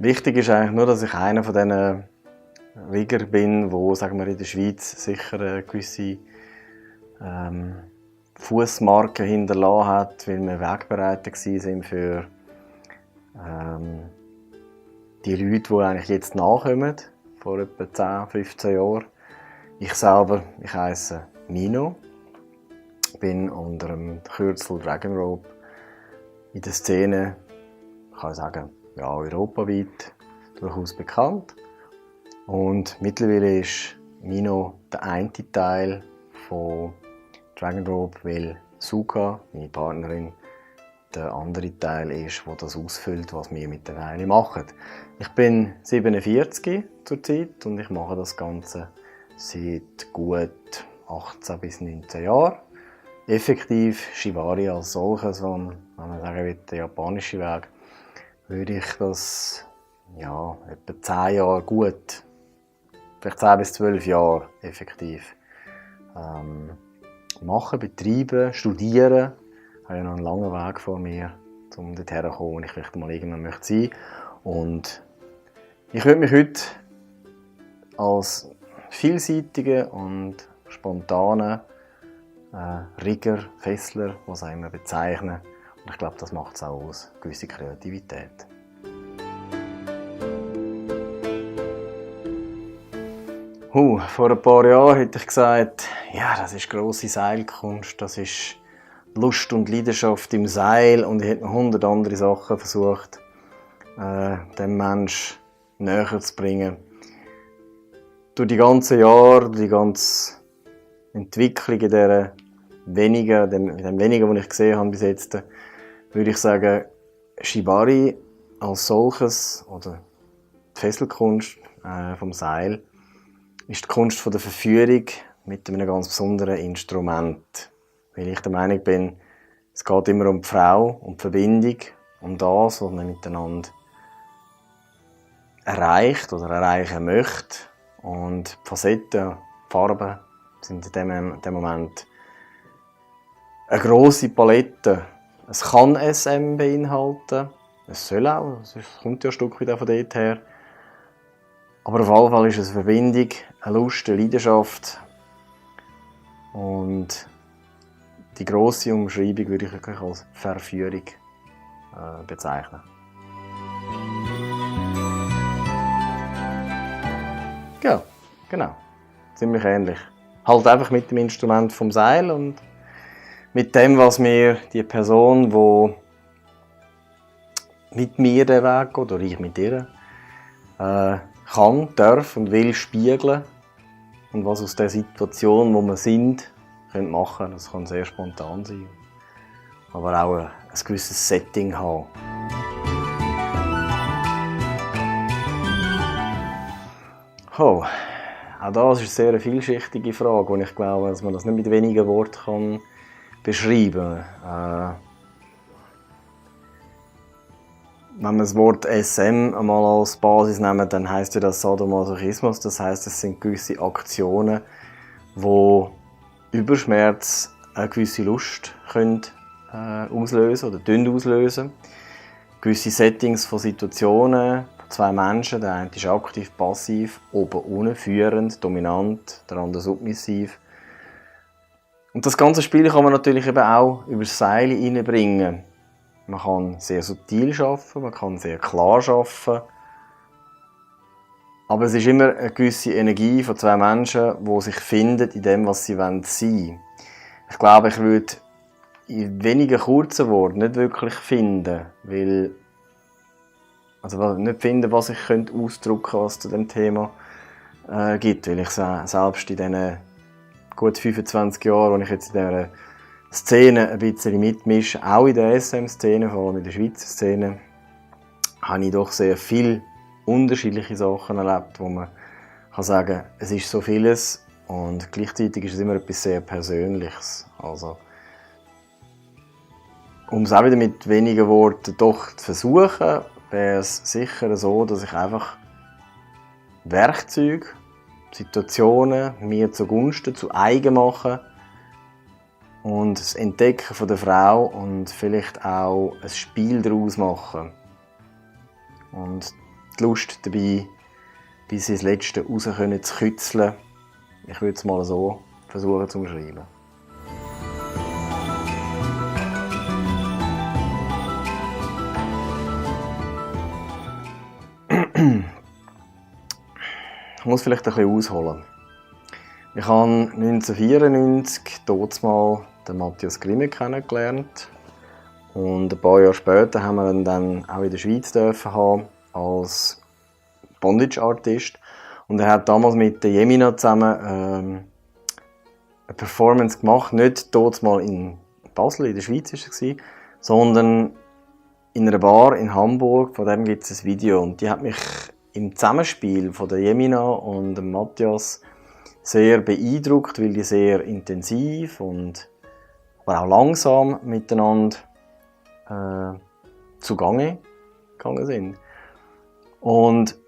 Wichtig ist eigentlich nur, dass ich einer von diesen Rigger bin, wo, sagen wir, in der Schweiz sicher eine gewisse Fußmarke hinterlassen hat, weil wir Wegbereiter waren für die Leute, die eigentlich jetzt nachkommen, vor etwa 10, 15 Jahren. Ich selber, ich heisse Mino, bin unter dem Kürzel Dragon Rope in der Szene, ich kann sagen, ja, europaweit durchaus bekannt. Und mittlerweile ist Mino der eine Teil von Dragon Rope, weil Suka, meine Partnerin, der andere Teil ist, der das ausfüllt, was wir mit der Weile machen. Ich bin 47 zurzeit und ich mache das Ganze seit gut 18 bis 19 Jahren. Effektiv Shibari als solches, wenn man sagen will, der japanische Weg, würde ich das ja, etwa 10 Jahre gut, vielleicht 10 bis 12 Jahre effektiv machen, betreiben, studieren. Ich habe ja noch einen langen Weg vor mir, um dorthin zu kommen, wo ich vielleicht mal irgendwann sein möchte. Und ich würde mich heute als vielseitigen und spontanen Rigger, Fessler, was auch immer bezeichnen. Und ich glaube, das macht es auch aus, eine gewisse Kreativität. Vor ein paar Jahren hätte ich gesagt, ja, das ist grosse Seilkunst, das ist Lust und Leidenschaft im Seil, und ich hätte noch 100 andere Sachen versucht, dem Menschen näher zu bringen. Durch die ganzen Jahre, durch die ganze Entwicklung in dem wenigen, was ich gesehen habe bis jetzt, würde ich sagen, Shibari als solches oder die Fesselkunst vom Seil ist die Kunst der Verführung mit einem ganz besonderen Instrument. Weil ich der Meinung bin, es geht immer um die Frau, um die Verbindung, um das, was man miteinander erreicht oder erreichen möchte. Und die Facetten, die Farben sind in dem Moment eine grosse Palette. Es kann SM beinhalten, es soll auch, es kommt ja ein Stück weit von dort her. Aber auf jeden Fall ist es eine Verbindung, eine Lust, eine Leidenschaft. Und die grosse Umschreibung würde ich wirklich als Verführung bezeichnen. Ja, genau. Ziemlich ähnlich. Halt einfach mit dem Instrument vom Seil und mit dem, was mir die Person, die mit mir den Weg geht, oder ich mit ihr, kann, darf und will spiegeln. Und was aus der Situation, wo wir sind, machen können. Das kann sehr spontan sein, aber auch ein gewisses Setting haben. Oh, auch das ist eine sehr vielschichtige Frage, und ich glaube, dass man das nicht mit wenigen Worten beschreiben kann. Wenn wir das Wort SM einmal als Basis nehmen, dann heisst ja das Sadomasochismus. Das heisst, es sind gewisse Aktionen, die über Schmerz eine gewisse Lust können, auslösen oder auslösen. Gewisse Settings von Situationen, zwei Menschen, der eine ist aktiv, passiv, oben, unten, führend, dominant, der andere submissiv. Und das ganze Spiel kann man natürlich eben auch über das Seil hineinbringen. Man kann sehr subtil arbeiten, man kann sehr klar arbeiten. Aber es ist immer eine gewisse Energie von zwei Menschen, die sich finden in dem, was sie sein wollen. Ich glaube, ich würde in wenigen kurzen Worten nicht wirklich finden, nicht finden, was ich ausdrücken könnte, was zu dem Thema gibt. Weil ich selbst in diesen gut 25 Jahren, als ich jetzt in dieser Szene ein bisschen mitmische, auch in der SM-Szene, vor allem in der Schweizer Szene, habe ich doch sehr viele unterschiedliche Sachen erlebt, wo man kann sagen, es ist so vieles und gleichzeitig ist es immer etwas sehr Persönliches. Also, um es auch wieder mit wenigen Worten doch zu versuchen, wäre es sicher so, dass ich einfach Werkzeuge, Situationen mir zugunsten, zu eigen mache und das Entdecken von der Frau und vielleicht auch ein Spiel daraus machen. Und die Lust dabei, bis sie das Letzte raus können zu kitzeln. Ich würde es mal so versuchen zu umschreiben. Ich muss vielleicht ein bisschen ausholen. Ich habe 1994 mal den Matthias Grimme kennengelernt. Und ein paar Jahre später haben wir ihn dann auch in der Schweiz haben als Bondage-Artist. Und er hat damals mit der Jemina zusammen eine Performance gemacht. Nicht dort mal in Basel, in der Schweiz war es, sondern in einer Bar in Hamburg. Von dem gibt es ein Video. Und die hat mich im Zusammenspiel von der Jemina und dem Matthias sehr beeindruckt, weil die sehr intensiv und aber auch langsam miteinander zugange gegangen sind. Und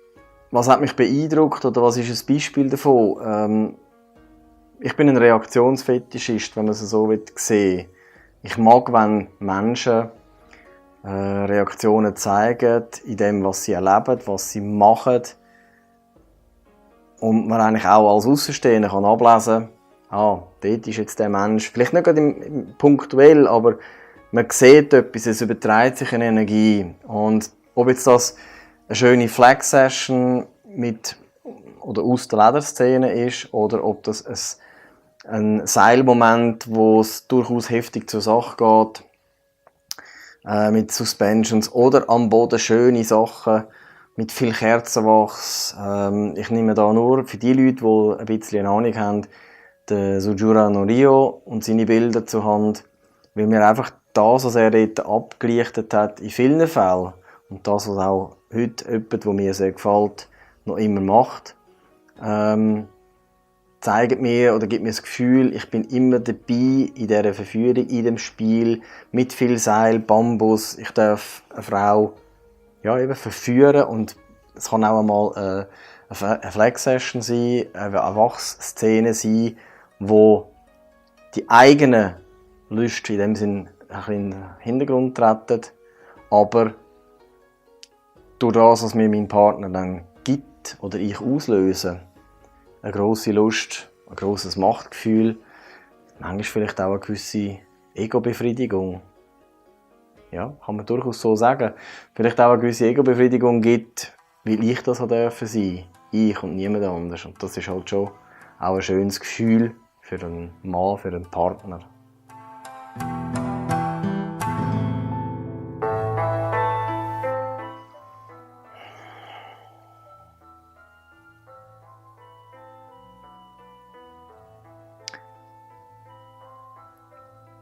was hat mich beeindruckt oder was ist ein Beispiel davon? Ich bin ein Reaktionsfetischist, wenn man es so sehen will. Ich mag, wenn Menschen Reaktionen zeigen in dem, was sie erleben, was sie machen. Und man eigentlich auch als Außenstehender kann ablesen, dort ist jetzt der Mensch, vielleicht nicht gerade punktuell, aber man sieht etwas, es überträgt sich eine Energie. Und ob jetzt das eine schöne Flag-Session mit oder aus der Lederszene ist oder ob das ein Seilmoment, wo es durchaus heftig zur Sache geht, mit Suspensions oder am Boden schöne Sachen mit viel Kerzenwachs. Ich nehme da nur für die Leute, die ein bisschen eine Ahnung haben, den Sujura no Rio und seine Bilder zur Hand, weil mir einfach das, was er dort abgelichtet hat, in vielen Fällen und das, was auch heute jemand, der mir sehr gefällt, noch immer macht, zeigt mir oder gibt mir das Gefühl, ich bin immer dabei in dieser Verführung, in dem Spiel, mit viel Seil, Bambus. Ich darf eine Frau eben verführen und es kann auch einmal eine Flex-Session sein, eine Wachsszene sein, wo die eigenen Lust in dem Sinn ein bisschen in den Hintergrund treten, aber durch das, was mir mein Partner dann gibt oder ich auslöse, eine grosse Lust, ein grosses Machtgefühl, manchmal vielleicht auch eine gewisse Ego-Befriedigung. Ja, kann man durchaus so sagen. Vielleicht auch eine gewisse Ego-Befriedigung gibt, weil ich das sein durfte. Ich und niemand anders. Und das ist halt schon auch ein schönes Gefühl für einen Mann, für einen Partner.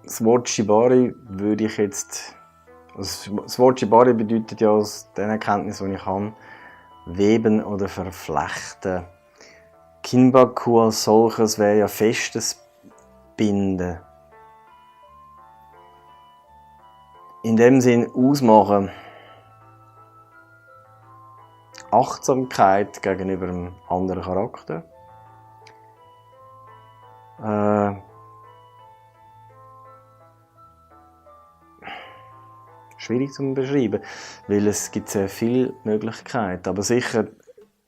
Das Wort Shibari würde ich jetzt... Also das Wort Shibari bedeutet ja aus den Erkenntnissen, die ich habe, weben oder verflechten. Kinbaku als solches wäre ja festes Binden. In dem Sinn ausmachen. Achtsamkeit gegenüber einem anderen Charakter. Schwierig zu beschreiben, weil es gibt sehr viele Möglichkeiten. Aber sicher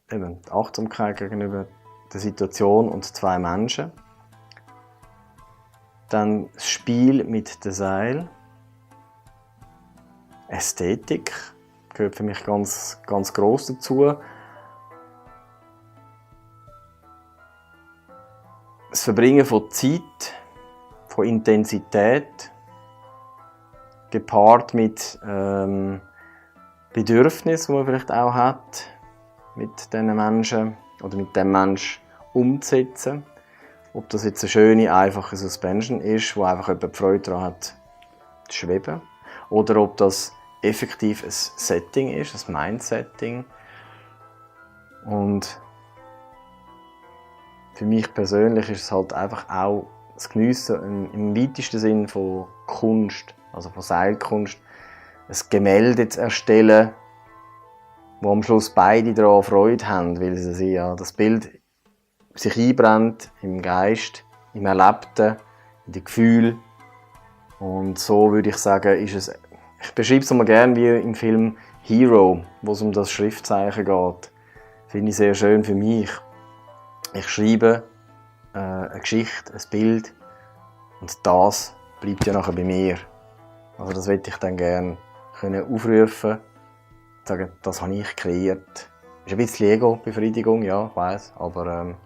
eben die Achtsamkeit gegenüber der Situation und zwei Menschen. Dann das Spiel mit dem Seil. Ästhetik gehört für mich ganz, ganz gross dazu. Das Verbringen von Zeit, von Intensität, gepaart mit Bedürfnissen, die man vielleicht auch hat, mit diesen Menschen oder mit dem Menschen umzusetzen. Ob das jetzt eine schöne, einfache Suspension ist, wo einfach jemand die Freude daran hat, zu schweben. Oder ob das effektiv ein Setting ist, ein Mindsetting. Und für mich persönlich ist es halt einfach auch das Geniessen im weitesten Sinn von Kunst, also von Seilkunst, ein Gemälde zu erstellen, wo am Schluss beide daran Freude haben, weil sie das Bild sich einbrennt im Geist, im Erlebten, in den Gefühlen. Und so würde ich sagen, ist es, ich beschreibe es mal gerne wie im Film, Hero, wo es um das Schriftzeichen geht, finde ich sehr schön für mich. Ich schreibe eine Geschichte, ein Bild und das bleibt ja nachher bei mir. Also das möchte ich dann gerne aufrufen, sagen, das habe ich kreiert. Ist ein bisschen Ego-Befriedigung, ja, ich weiss, aber ein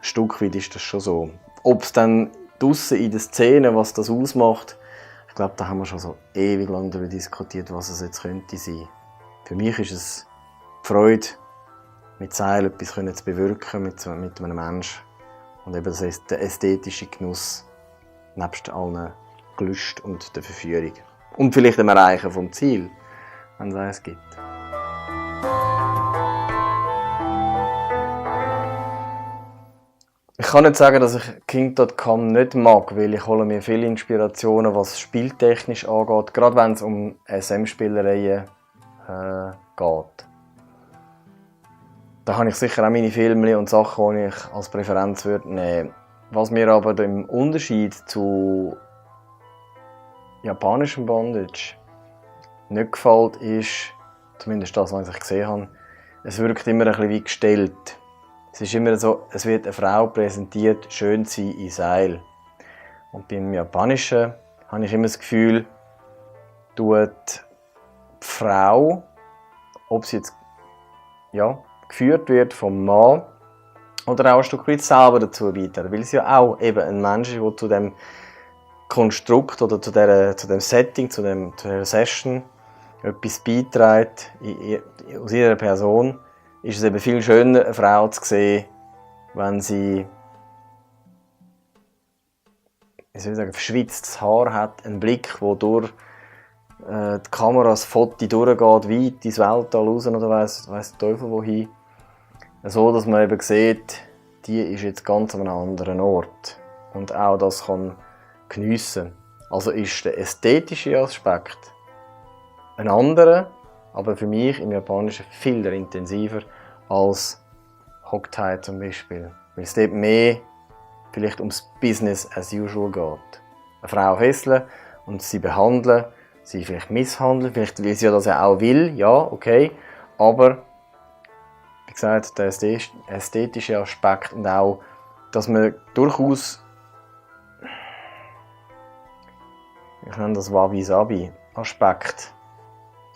Stück weit ist das schon so. Ob es dann draussen in der Szene, was das ausmacht, ich glaube, da haben wir schon so ewig lang darüber diskutiert, was es jetzt könnte sein. Für mich ist es die Freude, mit Seil etwas zu bewirken mit einem Menschen. Und eben der ästhetische Genuss, nebst allen Gelüsten und der Verführung. Und vielleicht dem Erreichen vom Ziel, wenn es eins gibt. Ich kann nicht sagen, dass ich King.com nicht mag, weil ich hole mir viele Inspirationen, was spieltechnisch angeht, gerade wenn es um SM-Spielereien geht. Da habe ich sicher auch meine Filme und Sachen, die ich als Präferenz würde nehmen. Was mir aber im Unterschied zu japanischem Bondage nicht gefällt, ist, zumindest das, was ich gesehen habe, es wirkt immer ein bisschen wie gestellt. Es ist immer so, es wird eine Frau präsentiert, schön sein in Seil. Und beim Japanischen habe ich immer das Gefühl, tut die Frau, ob sie jetzt geführt wird vom Mann oder auch ein Stück weit selber dazu beitragen. Weil sie ja auch eben ein Mensch ist, der zu dem Konstrukt oder zu dem Setting, zu dieser Session etwas beiträgt aus ihrer Person, ist es eben viel schöner, eine Frau zu sehen, wenn sie verschwitztes Haar hat, einen Blick, der durch die Kamera, das Foto durchgeht, weit ins Weltall raus oder weiss der Teufel wohin. So, dass man eben sieht, die ist jetzt ganz an einem anderen Ort. Und auch das kann geniessen. Also ist der ästhetische Aspekt ein anderer, aber für mich im Japanischen viel intensiver als Hokutai zum Beispiel. Weil es dort mehr vielleicht ums Business as usual geht. Eine Frau fesseln und sie behandeln, sie vielleicht misshandeln, vielleicht will sie ja das ja auch will, ja, okay, aber wie gesagt, der ästhetische Aspekt und auch, dass man durchaus, ich nenne das Wabi-Sabi-Aspekt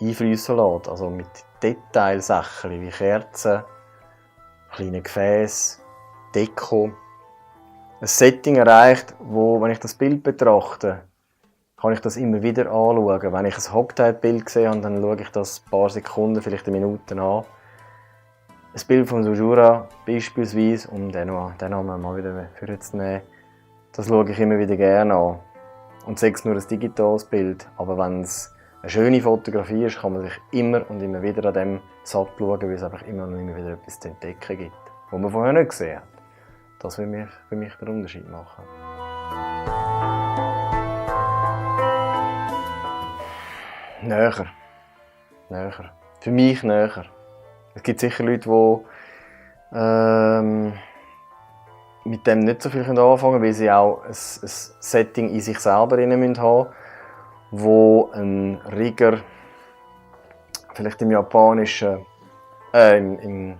einfließen lässt, also mit Detailsachen wie Kerzen, kleine Gefäße, Deko, ein Setting erreicht, wo, wenn ich das Bild betrachte, kann ich das immer wieder anschauen. Wenn ich ein Hokutai-Bild gesehen habe, dann schaue ich das ein paar Sekunden, vielleicht eine Minute an. Ein Bild von Sujura beispielsweise, um den Namen mal wieder vorzunehmen, das schaue ich immer wieder gerne an. Und sei es nur ein digitales Bild, aber wenn es eine schöne Fotografie ist, kann man sich immer und immer wieder an dem satt schauen, weil es einfach immer und immer wieder etwas zu entdecken gibt, was man vorher nicht gesehen hat. Das will für mich den Unterschied machen. Näher. Für mich näher. Es gibt sicher Leute, die mit dem nicht so viel anfangen können, weil sie auch ein Setting in sich selber haben müssen, wo ein Rigger vielleicht im Japanischen, im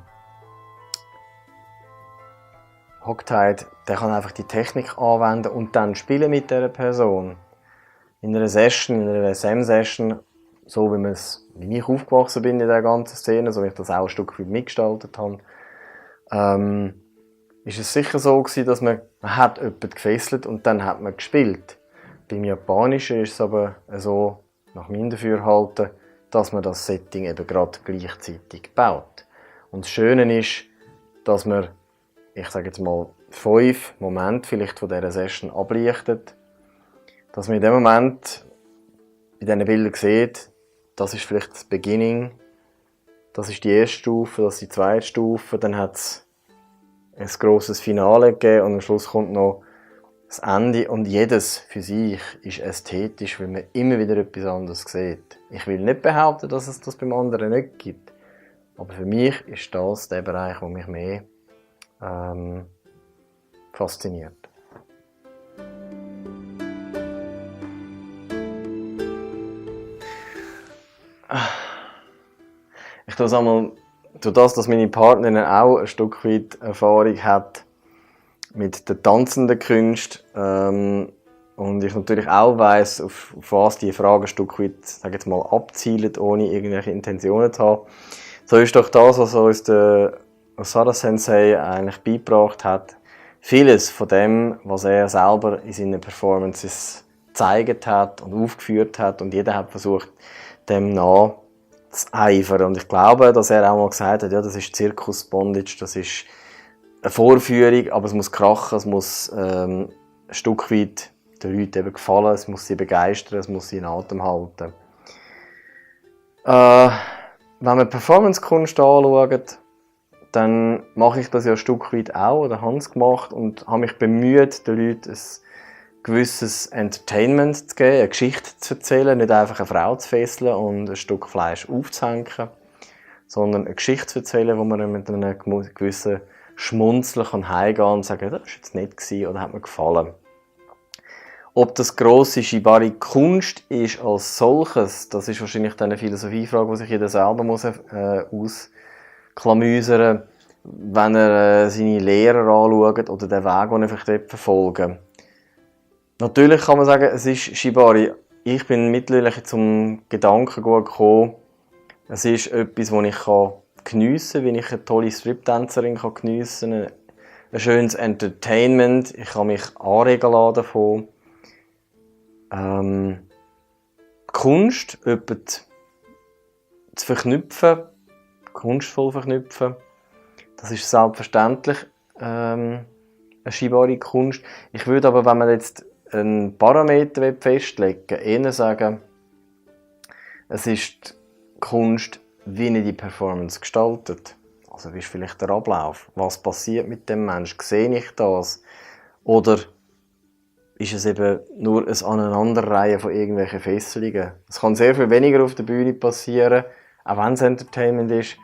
Hokutai, der kann einfach die Technik anwenden und dann spielen mit dieser Person. In einer Session, in einer SM-Session, so wie ich aufgewachsen bin in dieser ganzen Szene, so wie ich das auch ein Stück weit mitgestaltet habe, ist es sicher so gewesen, dass man hat jemanden gefesselt und dann hat man gespielt. Beim Japanischen ist es aber so, nach meinem Dafürhalten, dass man das Setting eben gerade gleichzeitig baut. Und das Schöne ist, dass man, ich sage jetzt mal, 5 Momente vielleicht von dieser Session ablichtet, dass man in dem Moment bei diesen Bildern sieht, das ist vielleicht das Beginning, das ist die erste Stufe, das ist die zweite Stufe, dann hat es ein grosses Finale gegeben und am Schluss kommt noch das Ende und jedes für sich ist ästhetisch, weil man immer wieder etwas anderes sieht. Ich will nicht behaupten, dass es das beim anderen nicht gibt, aber für mich ist das der Bereich, der mich mehr fasziniert. Ich tue es einmal, durch das, dass meine Partnerin auch ein Stück weit Erfahrung hat mit der tanzenden Kunst, und ich natürlich auch weiss, auf was die Fragen ein Stück weit, sage jetzt mal, abzielen, ohne irgendwelche Intentionen zu haben. So ist doch das, was uns der Osada Sensei eigentlich beigebracht hat. Vieles von dem, was er selber in seinen Performances gezeigt hat und aufgeführt hat, und jeder hat versucht, dem nachzueifern. Und ich glaube, dass er auch mal gesagt hat, ja, das ist Zirkus Bondage, das ist eine Vorführung, aber es muss krachen, es muss ein Stück weit den Leuten eben gefallen, es muss sie begeistern, es muss sie in Atem halten. Wenn man Performance-Kunst anschaut, dann mache ich das ja ein Stück weit auch, oder habe es gemacht und habe mich bemüht, den Leuten ein gewisses Entertainment zu geben, eine Geschichte zu erzählen, nicht einfach eine Frau zu fesseln und ein Stück Fleisch aufzuhängen, sondern eine Geschichte zu erzählen, wo man mit einem gewissen Schmunzeln heimgehen kann und sagen, das war jetzt nett oder hat mir gefallen. Ob das grosse Shibari-Kunst ist als solches, das ist wahrscheinlich dann eine Philosophiefrage, die sich jeder selber muss ausklamüsern, wenn er seine Lehrer anschaut oder den Weg, den er vielleicht verfolgt. Natürlich kann man sagen, es ist Shibari. Ich bin mittlerweile zum Gedanken gekommen, es ist etwas, das ich geniessen kann, wie ich eine tolle Strip-Tänzerin geniessen kann. Ein schönes Entertainment, ich kann mich anregen lassen davon. Kunst, etwas zu verknüpfen, kunstvoll verknüpfen, das ist selbstverständlich eine Shibari-Kunst. Ich würde aber, wenn man jetzt einen Parameter festlegen will, eher sagen, es ist die Kunst, wie er die Performance gestaltet. Also wie ist vielleicht der Ablauf? Was passiert mit dem Menschen? Sehe ich das? Oder ist es eben nur ein Aneinanderreihen von irgendwelchen Fesselungen? Es kann sehr viel weniger auf der Bühne passieren, auch wenn es Entertainment ist.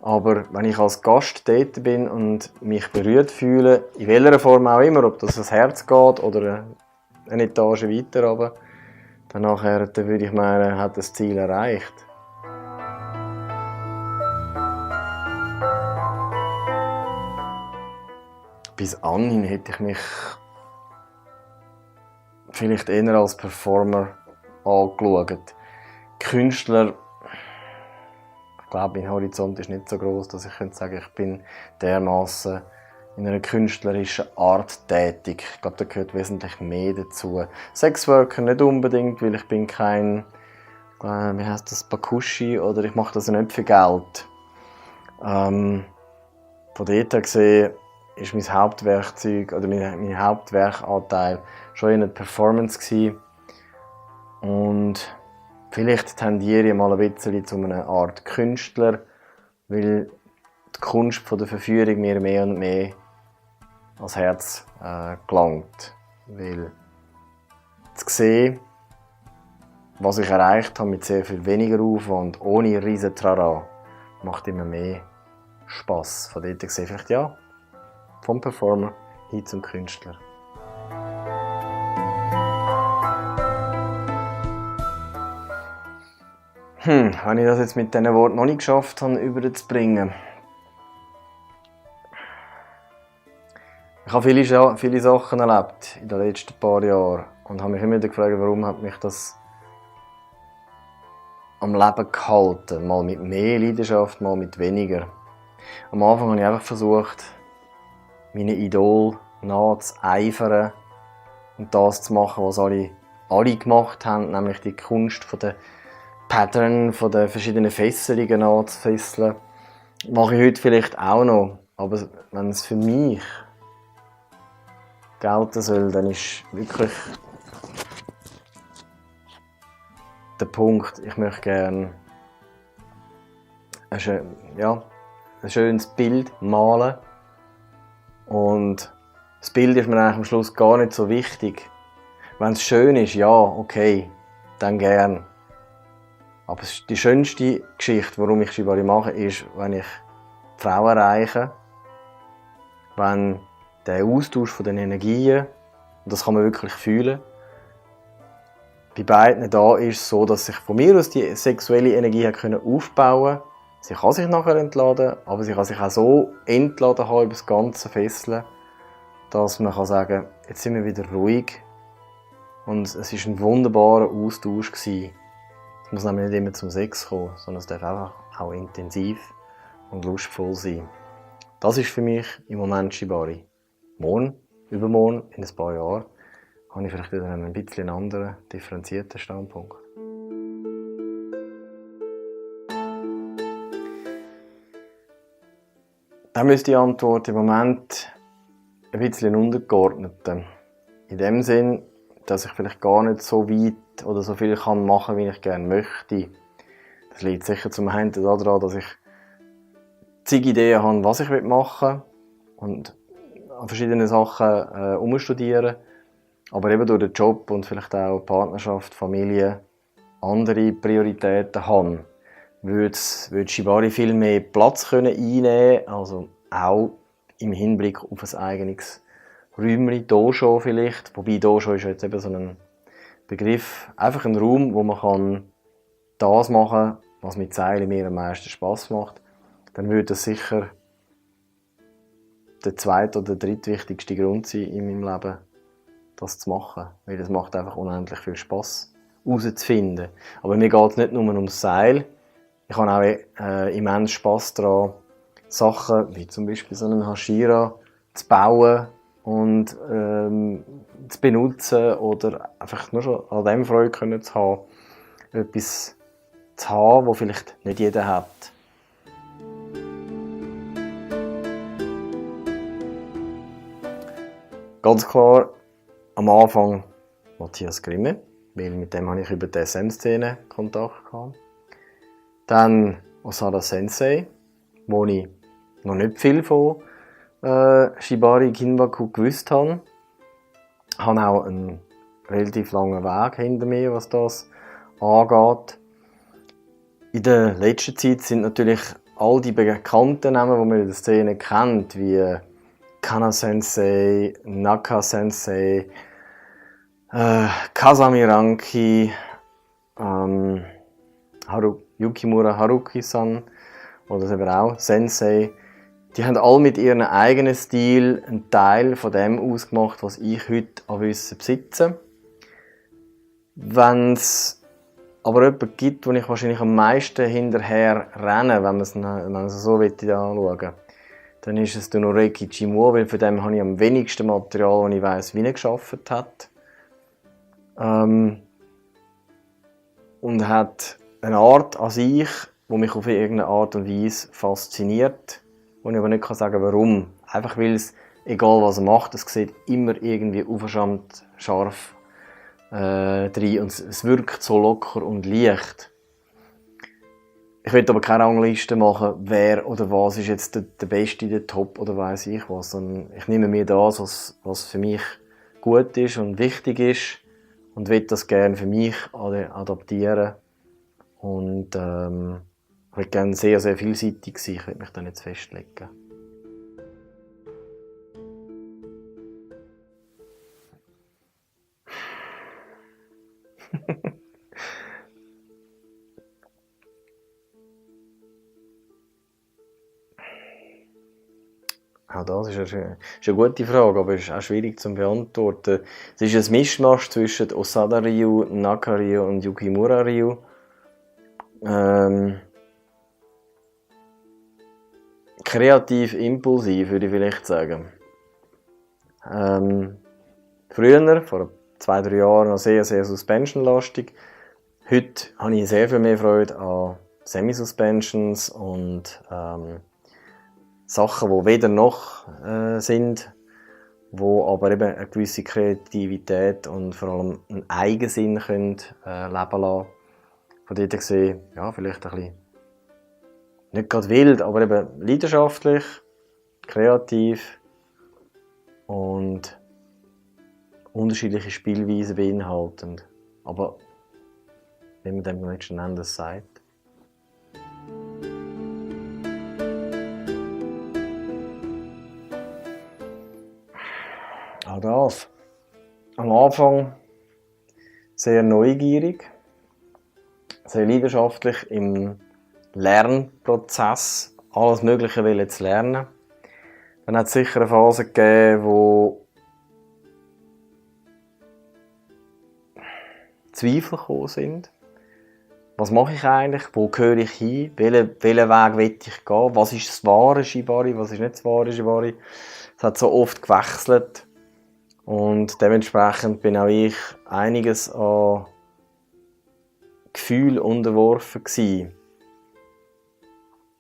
Aber wenn ich als Gast dort bin und mich berührt fühle, in welcher Form auch immer, ob das ans Herz geht oder eine Etage weiter runter, dann würde ich meinen, hat das Ziel erreicht. Bis anhin hätte ich mich vielleicht eher als Performer angeschaut. Künstler, ich glaube, mein Horizont ist nicht so groß, dass ich sagen könnte, ich bin dermaßen in einer künstlerischen Art tätig. Ich glaube, da gehört wesentlich mehr dazu. Sexworker nicht unbedingt, weil ich bin kein, wie heißt das, Bakushi, oder ich mache das nicht für Geld. Von dort her gesehen ist mein Hauptwerkzeug oder mein Hauptwerkanteil schon in der Performance gewesen. Und vielleicht tendiere ich mal ein bisschen zu einer Art Künstler, weil die Kunst von der Verführung mir mehr und mehr ans Herz gelangt. Weil zu sehen, was ich erreicht habe mit sehr viel weniger Aufwand, ohne riesen Trara, macht immer mehr Spass. Von dort gesehen vielleicht ja, vom Performer hin zum Künstler. Wenn ich das jetzt mit diesen Worten noch nicht geschafft habe, überzubringen. Ich habe viele Sachen erlebt in den letzten paar Jahren und habe mich immer wieder gefragt, warum hat mich das am Leben gehalten. Mal mit mehr Leidenschaft, mal mit weniger. Am Anfang habe ich einfach versucht, meinen Idol nachzueifern und das zu machen, was alle gemacht haben, nämlich die Kunst von der Pattern, von den verschiedenen Fesselungen anzufesseln. Mache ich heute vielleicht auch noch, aber wenn es für mich gelten soll, dann ist wirklich der Punkt, ich möchte gerne ein schönes Bild malen. Und das Bild ist mir eigentlich am Schluss gar nicht so wichtig. Wenn es schön ist, ja, okay, dann gern. Aber die schönste Geschichte, warum ich Shibari mache, ist, wenn ich die Frau erreiche, wenn der Austausch von den Energien, und das kann man wirklich fühlen, bei beiden da ist, so dass sich von mir aus die sexuelle Energie aufbauen konnte Sie kann sich nachher entladen, aber sie kann sich auch so entladen haben über das ganze Fesseln, dass man sagen kann, jetzt sind wir wieder ruhig und es war ein wunderbarer Austausch gewesen. Es muss nämlich nicht immer zum Sex kommen, sondern es darf einfach auch intensiv und lustvoll sein. Das ist für mich im Moment Shibari. Morgen, übermorgen, in ein paar Jahren, habe ich vielleicht wieder einen bisschen anderen, differenzierten Standpunkt. Dann ist die Antwort im Moment ein bisschen untergeordnet. In dem Sinn, dass ich vielleicht gar nicht so weit oder so viel machen kann, wie ich gerne möchte. Das liegt sicher zum einen daran, dass ich zig Ideen habe, was ich machen will und an verschiedenen Sachen umstudieren. Aber eben durch den Job und vielleicht auch Partnerschaft, Familie andere Prioritäten haben, würde Shibari viel mehr Platz einnehmen können, also auch im Hinblick auf ein eigenes Räumchen, Dojo vielleicht. Wobei Dojo ist jetzt eben so ein Begriff, einfach ein Raum, wo man das machen kann, was mit Seilen mir am meisten Spass macht. Dann würde das sicher der zweite oder drittwichtigste Grund sein in meinem Leben, das zu machen. Weil es macht einfach unendlich viel Spass, herauszufinden. Aber mir geht es nicht nur ums Seil. Ich habe auch immens Spass daran, Sachen wie zum Beispiel so einen Hashira zu bauen und zu benutzen oder einfach nur schon an dem Freude zu haben, etwas zu haben, das vielleicht nicht jeder hat. Ganz klar am Anfang Matthias Grimme, weil mit dem habe ich über die SM-Szene Kontakt gehabt. Dann Osada Sensei, wo ich noch nicht viel von Shibari Kinbaku gewusst habe. Ich habe auch einen relativ langen Weg hinter mir, was das angeht. In der letzten Zeit sind natürlich all die bekannten Namen, die man in der Szene kennt, wie Kana Sensei, Naka Sensei, Kazami Ranki, Yukimura Haruki-san oder eben auch Sensei. Die haben alle mit ihrem eigenen Stil einen Teil von dem ausgemacht, was ich heute an Wissen besitze. Wenn es aber jemanden gibt, wo ich wahrscheinlich am meisten hinterher renne, wenn man es so anschauen will, dann ist es der Noreki Chimua, weil von dem habe ich am wenigsten Material, das ich weiss, wie er gearbeitet hat. Und hat eine Art an sich, die mich auf irgendeine Art und Weise fasziniert, wo ich aber nicht sagen kann, warum. Einfach weil es, egal was er macht, es sieht immer irgendwie aufgeschäumt, scharf rein und es wirkt so locker und leicht. Ich will aber keine Rangliste machen, wer oder was ist jetzt der Beste, der Top oder weiss ich was. Sondern ich nehme mir das, was für mich gut ist und wichtig ist und will das gerne für mich adaptieren. Und ich will gerne sehr, sehr vielseitig sein. Ich will mich da nicht festlegen. Auch das ist eine gute Frage, aber es ist auch schwierig zu beantworten. Es ist ein Mischmasch zwischen Osada Ryu, Naka Ryu und Yukimura Ryu. Kreativ impulsiv, würde ich vielleicht sagen. Früher, vor 2-3 Jahren, noch sehr, sehr suspensionlastig. Heute habe ich sehr viel mehr Freude an Semi-Suspensions und Sachen, die weder noch sind, die aber eben eine gewisse Kreativität und vor allem einen Eigensinn können, leben lassen. Von dort gesehen, ja, vielleicht ein bisschen nicht gerade wild, aber eben leidenschaftlich, kreativ und unterschiedliche Spielweisen beinhaltend. Aber wie man dem letzten Endes sagt. Auch das. Am Anfang sehr neugierig, sehr leidenschaftlich im Lernprozess, alles Mögliche zu lernen. Dann hat es sicher eine Phase gegeben, wo Zweifel gekommen sind. Was mache ich eigentlich? Wo gehöre ich hin? Welchen Weg will ich gehen? Was ist das wahre Shibari? Was ist nicht das wahre Shibari? Es hat so oft gewechselt. Und dementsprechend bin auch ich einiges an Gefühl unterworfen gewesen.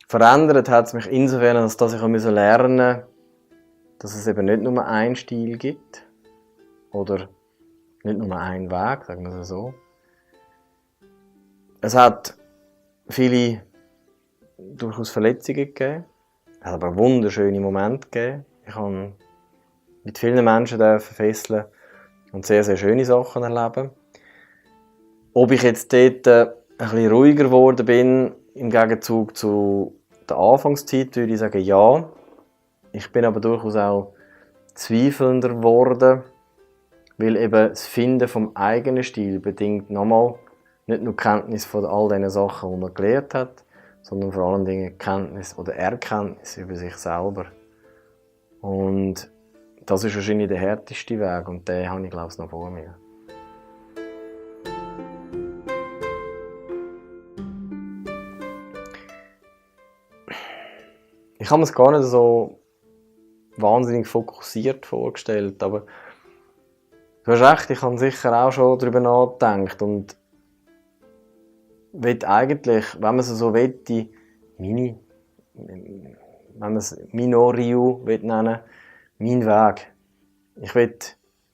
Verändert hat es mich insofern, dass ich lernen musste, dass es eben nicht nur einen Stil gibt. Oder nicht nur einen Weg, sagen wir es so. Es hat viele durchaus Verletzungen gegeben. Es hat aber wunderschöne Momente gegeben. Ich habe mit vielen Menschen fesseln und sehr, sehr schöne Sachen erleben. Ob ich jetzt dort ein bisschen ruhiger geworden bin, im Gegenzug zu der Anfangszeit, würde ich sagen, ja. Ich bin aber durchaus auch zweifelnder geworden, weil eben das Finden vom eigenen Stil bedingt nochmal nicht nur Kenntnis von all diesen Sachen, die man gelernt hat, sondern vor allem Dinge Kenntnis oder Erkenntnis über sich selber. Und das ist wahrscheinlich der härteste Weg und den habe ich, glaube ich, noch vor mir. Ich habe mir es gar nicht so wahnsinnig fokussiert vorgestellt, aber du hast recht, ich habe sicher auch schon darüber nachgedacht und will eigentlich, wenn man es so wette, wenn man es Mino-Ryu nennen, mein Weg. Ich will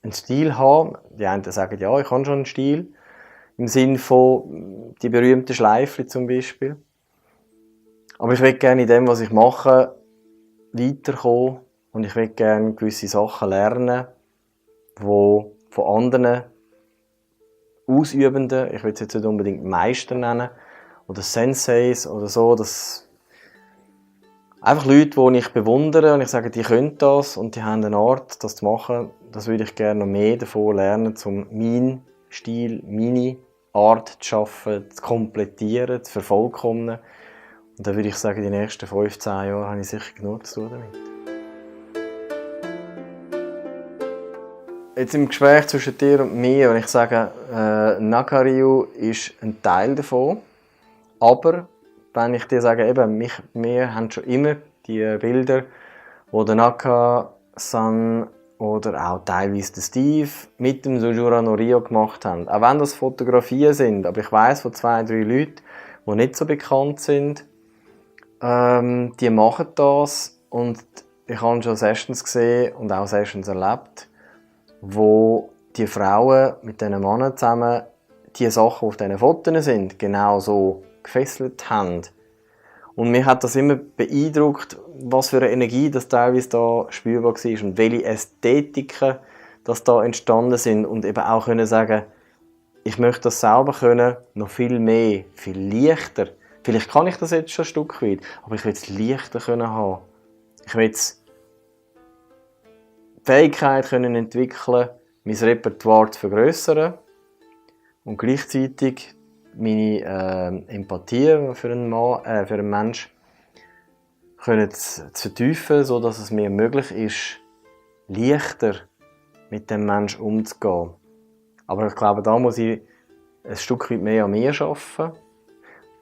einen Stil haben. Die einen sagen, ja, ich habe schon einen Stil. Im Sinne von die berühmten Schleifchen zum Beispiel. Aber ich will gerne in dem, was ich mache, weiterkommen. Und ich will gerne gewisse Sachen lernen, die von anderen Ausübenden, ich will es jetzt nicht unbedingt Meister nennen, oder Senseis oder so, dass einfach Leute, die ich bewundere und ich sage, die können das und die haben eine Art, das zu machen, das würde ich gerne noch mehr davon lernen, um meinen Stil, meine Art zu schaffen, zu komplettieren, zu vervollkommnen. Und dann würde ich sagen, die nächsten 15 Jahre habe ich sicher genug zu tun damit. Jetzt im Gespräch zwischen dir und mir, wenn ich sage, Naka-Ryu ist ein Teil davon, aber wenn ich dir sage, eben, wir haben schon immer die Bilder, die der Naka-san oder auch teilweise der Steve mit dem Sujura no Ryo gemacht haben. Auch wenn das Fotografien sind, aber ich weiss von 2, 3 Leuten, die nicht so bekannt sind, die machen das und ich habe schon Sessions gesehen und auch Sessions erlebt, wo die Frauen mit diesen Männern zusammen die Sachen, die auf diesen Fotos sind, genau so gefesselt haben. Und mir hat das immer beeindruckt, was für eine Energie das teilweise da spürbar war und welche Ästhetiken das da entstanden sind und eben auch können sagen, ich möchte das selber können, noch viel mehr, viel leichter. Vielleicht kann ich das jetzt schon ein Stück weit, aber ich will es leichter können haben. Ich will es die Fähigkeit können entwickeln, mein Repertoire zu vergrössern und gleichzeitig meine Empathie für einen Menschen können zu vertiefen, sodass es mir möglich ist, leichter mit dem Menschen umzugehen. Aber ich glaube, da muss ich ein Stück weit mehr an mir arbeiten.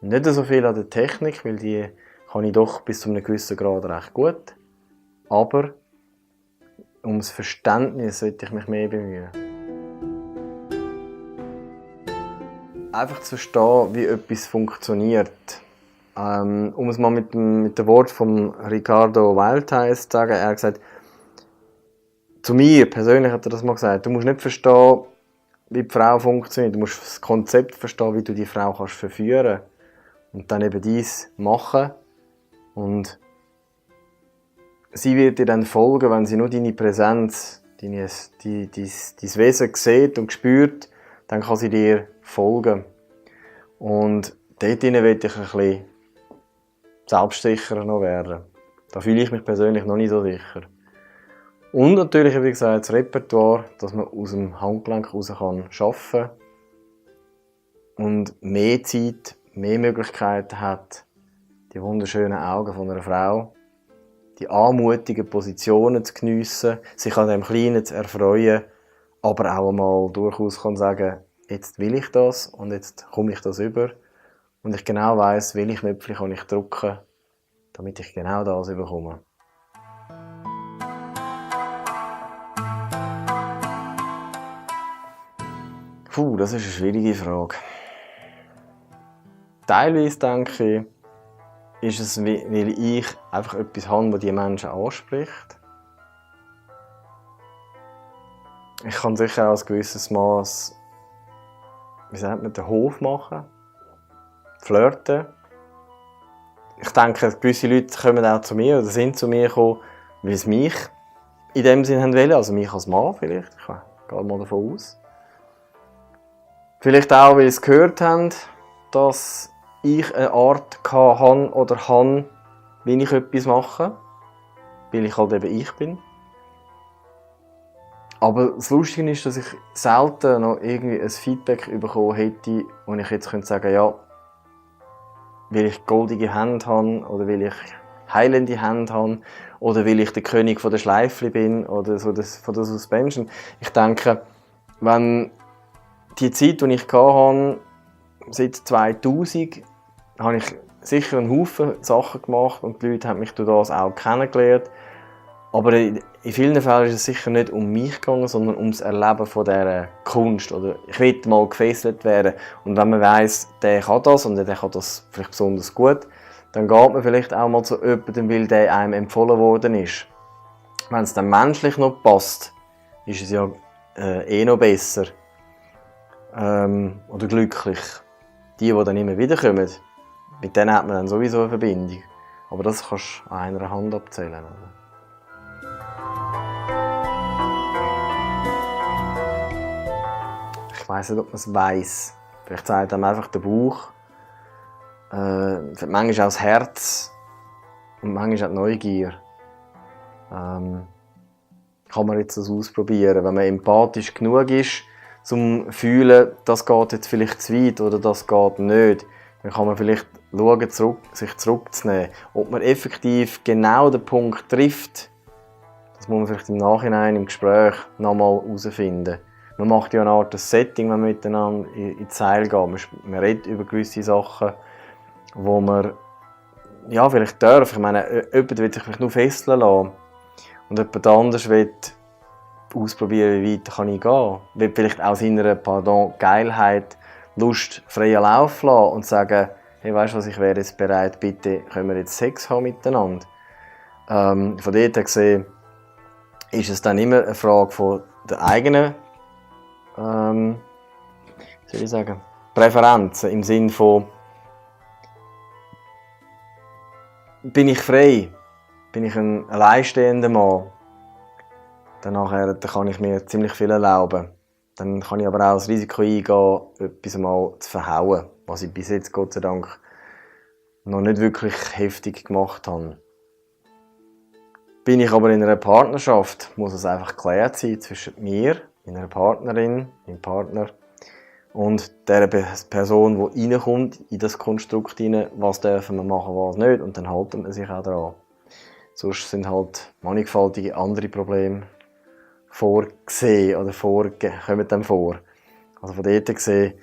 Nicht so viel an der Technik, weil die kann ich doch bis zu einem gewissen Grad recht gut. Aber ums Verständnis sollte ich mich mehr bemühen. Einfach zu verstehen, wie etwas funktioniert. Um es mal mit dem Wort von Ricardo Wildheis zu sagen, er hat gesagt, zu mir persönlich hat er das mal gesagt, du musst nicht verstehen, wie die Frau funktioniert, du musst das Konzept verstehen, wie du die Frau kannst verführen und dann eben dies machen und sie wird dir dann folgen, wenn sie nur deine Präsenz, dein Wesen sieht und spürt, dann kann sie dir folgen. Und dort will ich ein bisschen selbstsicherer noch werden. Da fühle ich mich persönlich noch nicht so sicher. Und natürlich, wie gesagt, das Repertoire, dass man aus dem Handgelenk heraus arbeiten kann und mehr Zeit, mehr Möglichkeiten hat, die wunderschönen Augen von einer Frau, die anmutigen Positionen zu geniessen, sich an dem Kleinen zu erfreuen, aber auch einmal durchaus kann sagen, jetzt will ich das und jetzt komme ich das über und ich genau weiss, welche Knöpfe kann ich drücken, damit ich genau das bekomme. Das ist eine schwierige Frage. Teilweise denke ich, ist es, weil ich einfach etwas habe, das die Menschen anspricht. Ich kann sicher auch ein gewisses Maß, wie sagt man, den Hof machen, flirten. Ich denke, gewisse Leute kommen auch zu mir oder sind zu mir gekommen, weil sie mich in dem Sinne wollen, also mich als Mann vielleicht. Ich gehe mal davon aus. Vielleicht auch, weil sie gehört haben, dass ich eine Art habe oder habe, wie ich etwas mache. Weil ich halt eben ich bin. Aber das Lustige ist, dass ich selten noch irgendwie ein Feedback bekommen hätte, wo ich jetzt sagen könnte, ja, weil ich goldige Hände habe oder weil ich heilende Hände habe oder weil ich der König von der Schleifli bin oder so von der Suspension. Ich denke, wenn die Zeit, die ich hatte, seit 2000, habe ich sicher einen Haufen Sachen gemacht und die Leute haben mich durch das auch kennengelernt. Aber in vielen Fällen ist es sicher nicht um mich gegangen, sondern ums Erleben von dieser Kunst. Oder ich will mal gefesselt werden. Und wenn man weiss, der kann das und der kann das vielleicht besonders gut, dann geht man vielleicht auch mal zu jemandem, weil der einem empfohlen worden ist. Wenn es dann menschlich noch passt, ist es ja noch besser. Oder glücklich. Die dann immer wiederkommen, mit denen hat man dann sowieso eine Verbindung. Aber das kannst du an einer Hand abzählen. Oder? Ich weiss nicht, ob man es weiss. Vielleicht sagt einem einfach der Bauch. Manchmal auch das Herz. Und manchmal auch die Neugier. Kann man jetzt das ausprobieren. Wenn man empathisch genug ist, zum Fühlen, das geht jetzt vielleicht zu weit oder das geht nicht, dann kann man vielleicht schauen, sich zurückzunehmen. Ob man effektiv genau den Punkt trifft, das muss man vielleicht im Nachhinein im Gespräch nochmal herausfinden. Man macht ja eine Art Setting, wenn man miteinander ins Seil geht. Man redet über gewisse Sachen, wo man ja, vielleicht darf. Ich meine, jemand will sich vielleicht nur fesseln lassen und jemand anderes will ausprobieren, wie weit kann ich gehen. Will vielleicht auch seiner Geilheit, Lust freien Lauf lassen und sagen, hey, weißt du was, ich wäre jetzt bereit, bitte können wir jetzt Sex haben miteinander. Von dort her gesehen ist es dann immer eine Frage von der eigenen soll ich sagen, Präferenzen im Sinne von bin ich frei, bin ich ein alleinstehender Mann, dann kann ich mir ziemlich viel erlauben. Dann kann ich aber auch das Risiko eingehen, etwas mal zu verhauen, was ich bis jetzt Gott sei Dank noch nicht wirklich heftig gemacht habe. Bin ich aber in einer Partnerschaft, muss es einfach geklärt sein zwischen mir, meiner Partnerin, meinem Partner und der Person, die reinkommt in das Konstrukt hinein, was dürfen wir machen, was nicht, und dann halten wir sich auch daran. Sonst sind halt mannigfaltige andere Probleme vorgesehen oder kommen dann vor. Also von dort gesehen,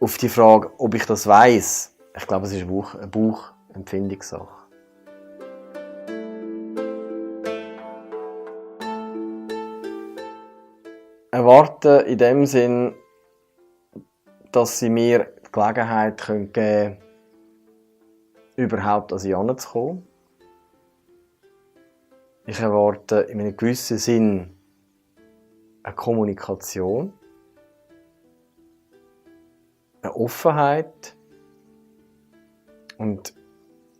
auf die Frage, ob ich das weiss, ich glaube, es ist eine Bauchempfindungssache. Erwarten in dem Sinn, dass sie mir die Gelegenheit geben können, überhaupt an sie heranzukommen. Ich erwarte in einem gewissen Sinn eine Kommunikation, eine Offenheit und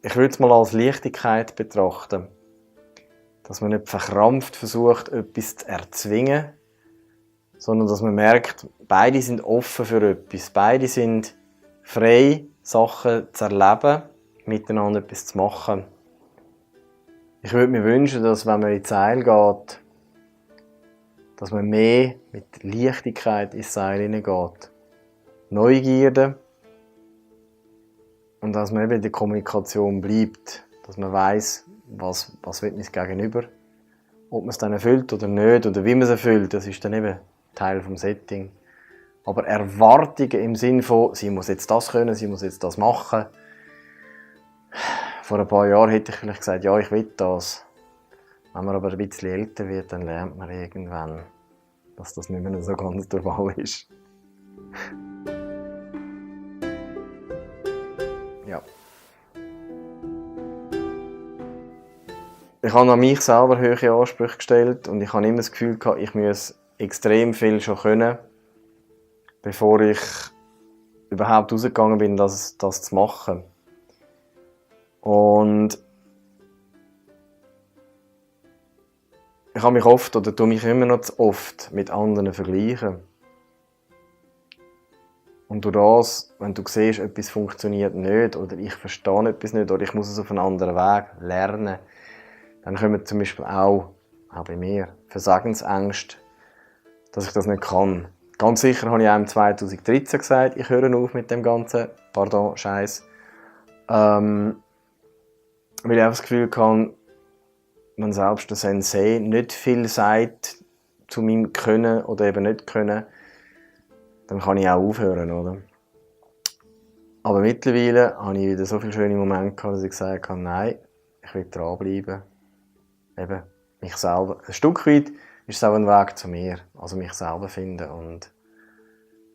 ich würde es mal als Leichtigkeit betrachten, dass man nicht verkrampft versucht, etwas zu erzwingen, sondern dass man merkt, beide sind offen für etwas, beide sind frei, Sachen zu erleben, miteinander etwas zu machen. Ich würde mir wünschen, dass wenn man ins Seil geht, dass man mehr mit Leichtigkeit ins Seil hineingeht. Neugierde, Und dass man eben in der Kommunikation bleibt, dass man weiss, was will mein Gegenüber, ob man es dann erfüllt oder nicht, oder wie man es erfüllt, das ist dann eben Teil des Setting. Aber Erwartungen im Sinne von, sie muss jetzt das können, sie muss jetzt das machen. Vor ein paar Jahren hätte ich vielleicht gesagt, ja, ich will das. Wenn man aber ein bisschen älter wird, dann lernt man irgendwann, dass das nicht mehr so ganz der Fall ist. Ja. Ich habe an mich selber hohe Ansprüche gestellt und ich habe immer das Gefühl gehabt, ich muss extrem viel schon können, bevor ich überhaupt rausgegangen bin, das zu machen. Und ich habe mich oft, oder tue mich immer noch zu oft mit anderen vergleichen. Und durch das, wenn du siehst, etwas funktioniert nicht, oder ich verstehe etwas nicht, oder ich muss es auf einen anderen Weg lernen, dann kommen zum Beispiel auch bei mir, Versagensängste, dass ich das nicht kann. Ganz sicher habe ich auch 2013 gesagt, ich höre auf mit dem ganzen, Scheiß. Weil ich einfach das Gefühl habe, wenn selbst der Sensei nicht viel sagt zu meinem Können oder eben nicht Können, dann kann ich auch aufhören, oder? Aber mittlerweile habe ich wieder so viele schöne Momente gehabt, dass ich gesagt habe, nein, ich will dranbleiben. Eben, mich selber. Ein Stück weit ist es auch ein Weg zu mir. Also mich selber finden und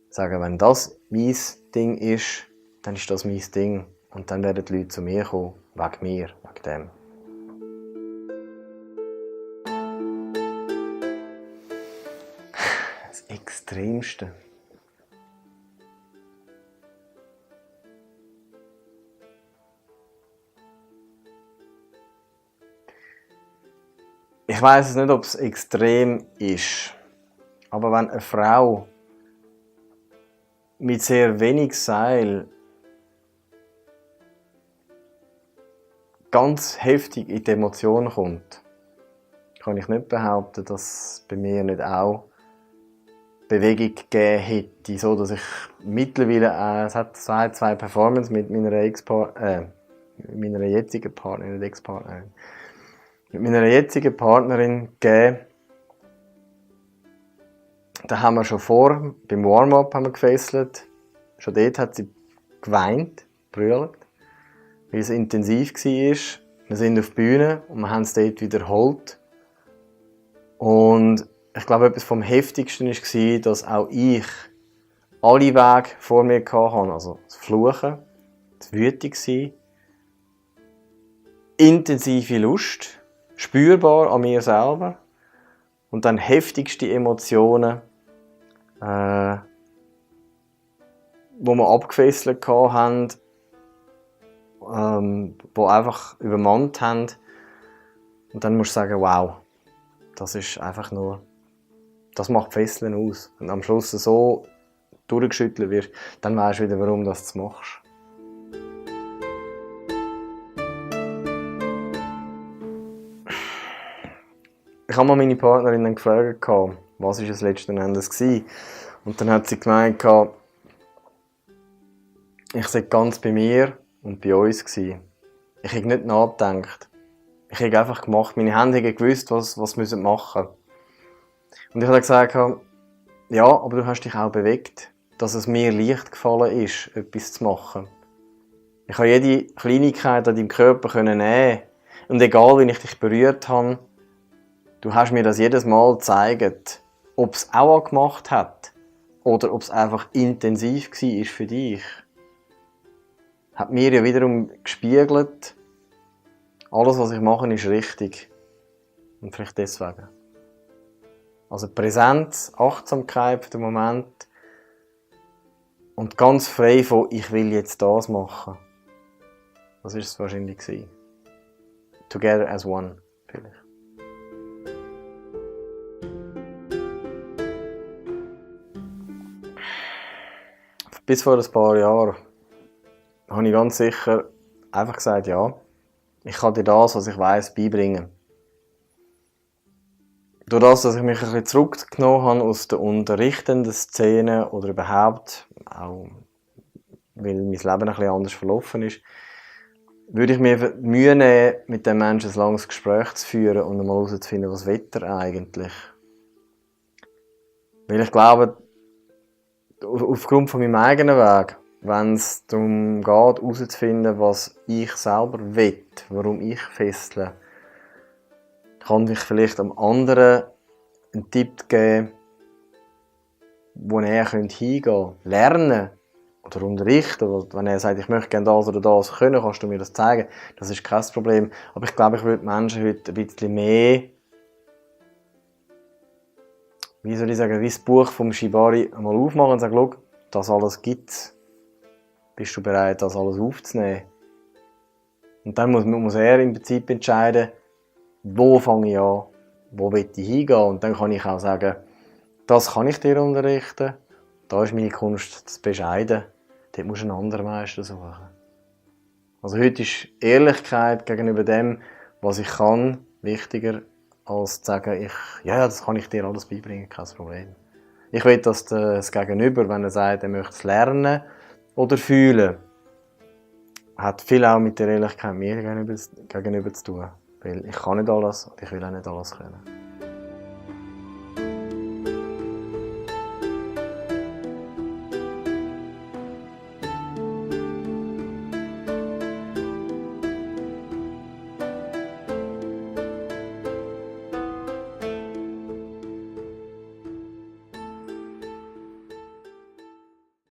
sagen, wenn das mein Ding ist, dann ist das mein Ding. Und dann werden die Leute zu mir kommen, wegen mir, wegen dem. Das Extremste. Ich weiss nicht, ob es extrem ist, aber wenn eine Frau mit sehr wenig Seil ganz heftig in die Emotionen kommt, kann ich nicht behaupten, dass es bei mir nicht auch Bewegung gegeben hätte, so dass ich mittlerweile es hat zwei Performances mit meiner meiner jetzigen Partnerin, nicht Ex-Partnerin, mit meiner jetzigen Partnerin gegeben. Da haben wir schon beim Warm-up haben wir gefesselt. Schon dort hat sie geweint, brüllt, weil es intensiv war. Wir sind auf die Bühne und wir haben es dort wiederholt. Und ich glaube, etwas vom Heftigsten war, dass auch ich alle Wege vor mir hatte. Also das Fluchen, das wütig sein, intensive Lust, spürbar an mir selber und dann heftigste Emotionen, wo wir abgefesselt haben, die einfach übermannt haben. Und dann musst du sagen, wow, das ist einfach nur, das macht Fesseln aus. Und am Schluss so durchgeschüttelt wirst, dann weisst du wieder, warum du das machst. Ich habe mal meine Partnerin dann gefragt, was war es letzten Endes gewesen? Und dann hat sie gemeint, ich sei ganz bei mir und bei uns gewesen. Ich habe nicht nachgedacht. Ich habe einfach gemacht. Meine Hände haben gewusst, was wir machen müssen. Und ich habe gesagt, ja, aber du hast dich auch bewegt, dass es mir leicht gefallen ist, etwas zu machen. Ich habe jede Kleinigkeit an deinem Körper nehmen. Und egal, wie ich dich berührt habe, du hast mir das jedes Mal gezeigt, ob es auch gemacht hat oder ob es einfach intensiv war für dich. Hat mir ja wiederum gespiegelt, alles, was ich mache, ist richtig. Und vielleicht deswegen. Also Präsenz, Achtsamkeit für den Moment und ganz frei von «ich will jetzt das machen». Das war es wahrscheinlich gewesen. Together as one, vielleicht. Bis vor ein paar Jahren habe ich ganz sicher einfach gesagt, ja, ich kann dir das, was ich weiss, beibringen. Durch das, dass ich mich ein bisschen zurückgenommen habe aus der unterrichtenden Szene oder überhaupt auch weil mein Leben ein bisschen anders verlaufen ist, würde ich mir Mühe nehmen, mit dem Menschen ein langes Gespräch zu führen und mal herauszufinden, was will er eigentlich. Weil ich glaube, aufgrund von meinem eigenen Weg, wenn es darum geht, herauszufinden, was ich selber will, warum ich festle, kann ich vielleicht am anderen einen Tipp geben, wo er hingehen könnte. Lernen oder unterrichten. Wenn er sagt, ich möchte gerne das oder das können, kannst du mir das zeigen. Das ist kein Problem. Aber ich glaube, ich würde die Menschen heute ein bisschen mehr, wie soll ich sagen, wie das Buch vom Shibari einmal aufmachen und sagen, schau, das alles gibt's. Bist du bereit, das alles aufzunehmen? Und dann muss er im Prinzip entscheiden, wo fange ich an, wo will ich hingehen. Und dann kann ich auch sagen, das kann ich dir unterrichten. Da ist meine Kunst das Bescheiden. Dort musst du einen anderen Meister suchen. Also heute ist Ehrlichkeit gegenüber dem, was ich kann, wichtiger, als zu sagen, ja, das kann ich dir alles beibringen, kein Problem. Ich will, dass das Gegenüber, wenn er sagt, er möchte es lernen oder fühlen, hat viel auch mit der Ehrlichkeit mir gegenüber zu tun. Weil ich kann nicht alles und ich will auch nicht alles können.